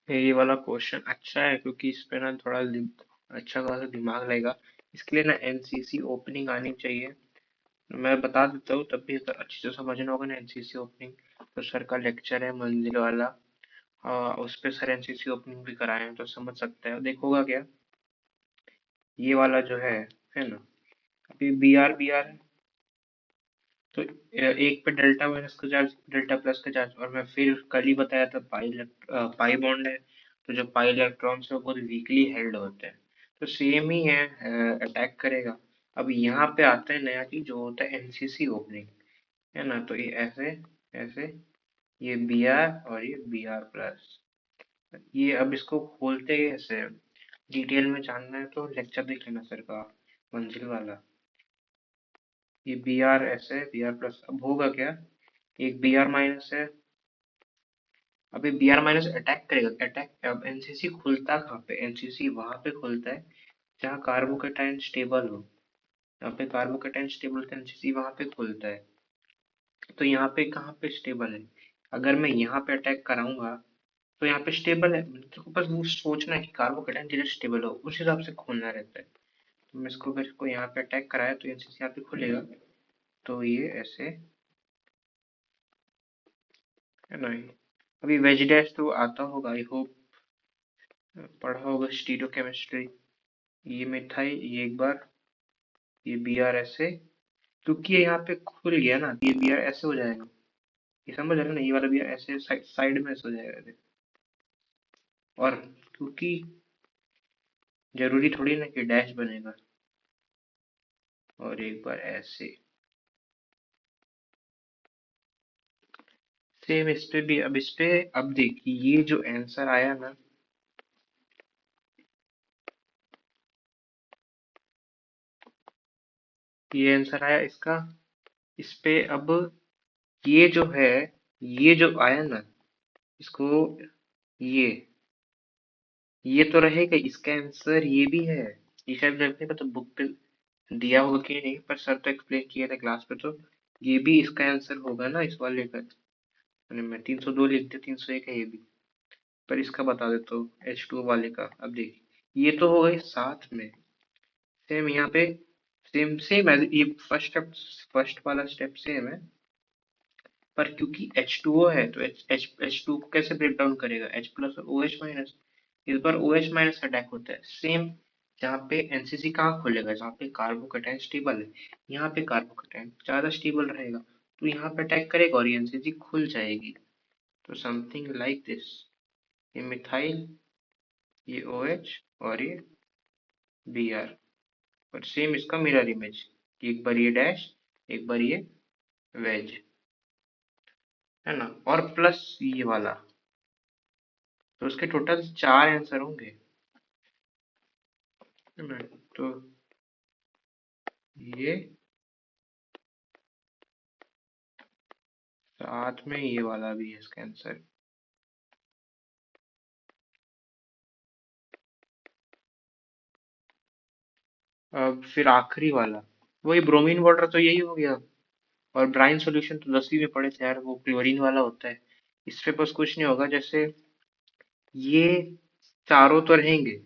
ये वाला क्वेश्चन अच्छा है क्योंकि इस पे ना थोड़ा अच्छा खासा दिमाग लगेगा। इसके लिए ना एनसीसी ओपनिंग आनी चाहिए। मैं बता देता हूँ, तब भी अगर अच्छे से समझना होगा ना एनसीसी ओपनिंग। तो सर का लेक्चर है मंजिल वाला। उस पे सर एनसीसी ओपनिंग भी कराए हैं तो समझ सकते हैं। देखोगा क्या, ये वाला जो है ना, अभी बी आर है। तो एक पे डेल्टा माइनस का चार्ज, डेल्टा प्लस का चार्ज, और मैं फिर कल ही बताया था पाई बॉन्ड है। तो जो पाई इलेक्ट्रॉन्स है वो बहुत वीकली हेल्ड होते हैं। तो सेम ही है, अटैक करेगा। अब यहाँ पे आता है नया चीज जो होता है एनसीसी ओपनिंग, है ना। तो ये ऐसे ऐसे, ये बी आर और ये बी आर प्लस। ये अब इसको खोलते कैसे, डिटेल में जानना है तो लेक्चर देख लेना सर का मंजिल वाला। ये बी आर ऐसे, बी आर प्लस, अब होगा क्या, एक बी आर माइनस है। अभी बी आर माइनस अटैक करेगा, अटैक। अब एनसीसी खुलता कहाँ पे, एनसीसी वहां पे खुलता है जहाँ कार्बोकेटाइन स्टेबल हो। यहाँ पे कार्बोकेटाइन स्टेबल होता है, एनसीसी वहां पे खुलता है। तो यहाँ पे कहाँ पे स्टेबल है, अगर मैं यहाँ पे अटैक कराऊंगा तो यहाँ पे स्टेबल है। तो बस वो सोचना है कि कार्बोकेटाइन किधर स्टेबल हो, उस हिसाब से खोलना रहता है। तो मैं इसको, अगर इसको यहाँ पे अटैक कराया तो एनसीसी यहाँ पे खुलेगा। तो ये ऐसे, है ना। अभी वेज डैश तो आता होगा, आई होप पढ़ा होगा स्टीरियोकेमिस्ट्री। ये मिथाइल, ये एक बार, ये बी आर ऐसे, क्योंकि ये यहाँ पे खुल गया ना, ये बी आर ऐसे हो जाएगा। ये समझ रहे हो ना, ये वाला बी आर ऐसे साइड में ऐसे हो जाएगा ऐसे। और क्योंकि जरूरी थोड़ी ना कि डैश बनेगा। और एक बार ऐसे, सेम इस पे भी। अब इस पे, अब देखिए ये जो आंसर आया ना, ये आंसर आया इसका। इस पे अब ये जो है, ये जो आया ना, इसको, ये ये तो रहेगा इसका आंसर, ये भी है। ये शायद मेरे को नहीं पता बुक पे दिया होगा कि नहीं, पर सर तो एक्सप्लेन किया था क्लास पे। तो ये भी इसका आंसर होगा ना इस वाले का। मैंने मैं 302 लिख दिया, 301 है ये भी। पर इसका बता देता हूँ H2O वाले का। अब देखिए ये तो हो गई साथ में, सेम यहाँ पे, सेम सेम एज ये फर्स्ट स्टेप, फर्स्ट वाला स्टेप सेम है। पर क्योंकि H2O है तो H2 को कैसे ब्रेक डाउन करेगा, H प्लस और OH माइनस। इस बार OH माइनस अटैक होता है सेम। जहाँ पे एनसीसी कहाँ खोलेगा, जहाँ पे कार्बोकेटाइन स्टेबल है। यहाँ पे कार्बोकेटाइन ज्यादा स्टेबल रहेगा, तो यहाँ पे अटैक करेगा और ये एनसीसी खुल जाएगी। तो समथिंग लाइक दिस, ये मिथाइल, ये OH और ये Br। और सेम इसका मिरर इमेज, एक बार ये डैश, एक बार ये वेज, है ना। और प्लस ये वाला, तो उसके टोटल 4 आंसर होंगे, है ना। तो ये साथ में ये वाला भी है इसका आंसर। अब फिर आखिरी वाला, वही ब्रोमीन वाटर, तो यही हो गया। और ब्राइन सॉल्यूशन तो 10वीं में पढ़े थे यार, वो क्लोरीन वाला होता है। इस पे बस कुछ नहीं होगा, जैसे ये चारों तो रहेंगे,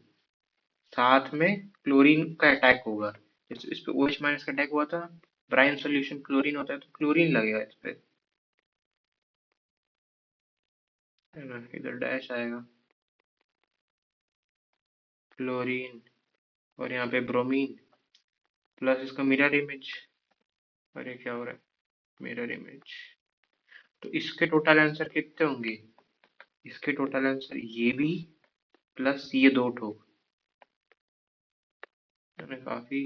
साथ में क्लोरीन का अटैक होगा। जैसे इस पे OH माइनस का अटैक हुआ था, ब्राइन सॉल्यूशन क्लोरीन होता है तो क्लोरीन लगेगा इस पे, है ना। इधर डैश आएगा, क्लोरीन, और यहाँ पे ब्रोमीन, प्लस इसका मिरर इमेज। अरे क्या हो रहा है, मिरर इमेज। तो इसके टोटल आंसर कितने होंगे, इसके टोटल आंसर ये भी प्लस ये दो ठो, है ना। काफी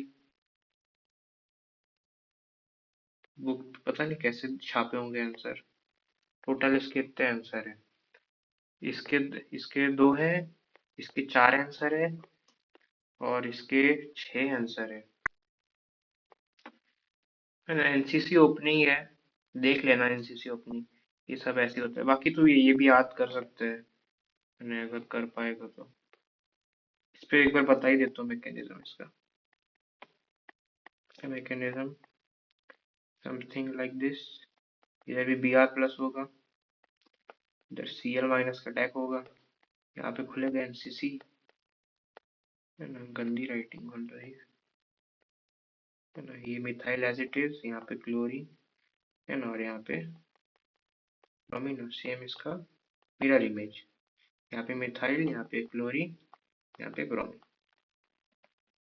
बुक पता नहीं कैसे छापे होंगे आंसर। टोटल इसके कितने आंसर है, इसके इसके दो है, इसके 4 आंसर है, और इसके 6 आंसर है ना। एनसीसी ओपनिंग है, देख लेना एनसीसी ओपनिंग। ये सब ऐसे होता है, बाकी तो ये भी याद कर सकते हैं, है ना, अगर कर पाएगा तो। इस पे एक बार बता ही देता हूँ मैकेनिज्म इसका। मैकेनिज्म समथिंग लाइक दिस, इधर भी Br प्लस होगा, इधर Cl माइनस का अटैक होगा, यहाँ पे खुलेगा एनसीसी, है ना, गंदी राइटिंग बोल रही है ना, ये मिथाइल एसिटेज, यहाँ पे क्लोरीन, है ना, और यहाँ पे ब्रोमीन, सेम इसका मिरर इमेज, यहाँ पे मिथाइल, यहाँ पे क्लोरीन, यहाँ पे ब्रोमीन।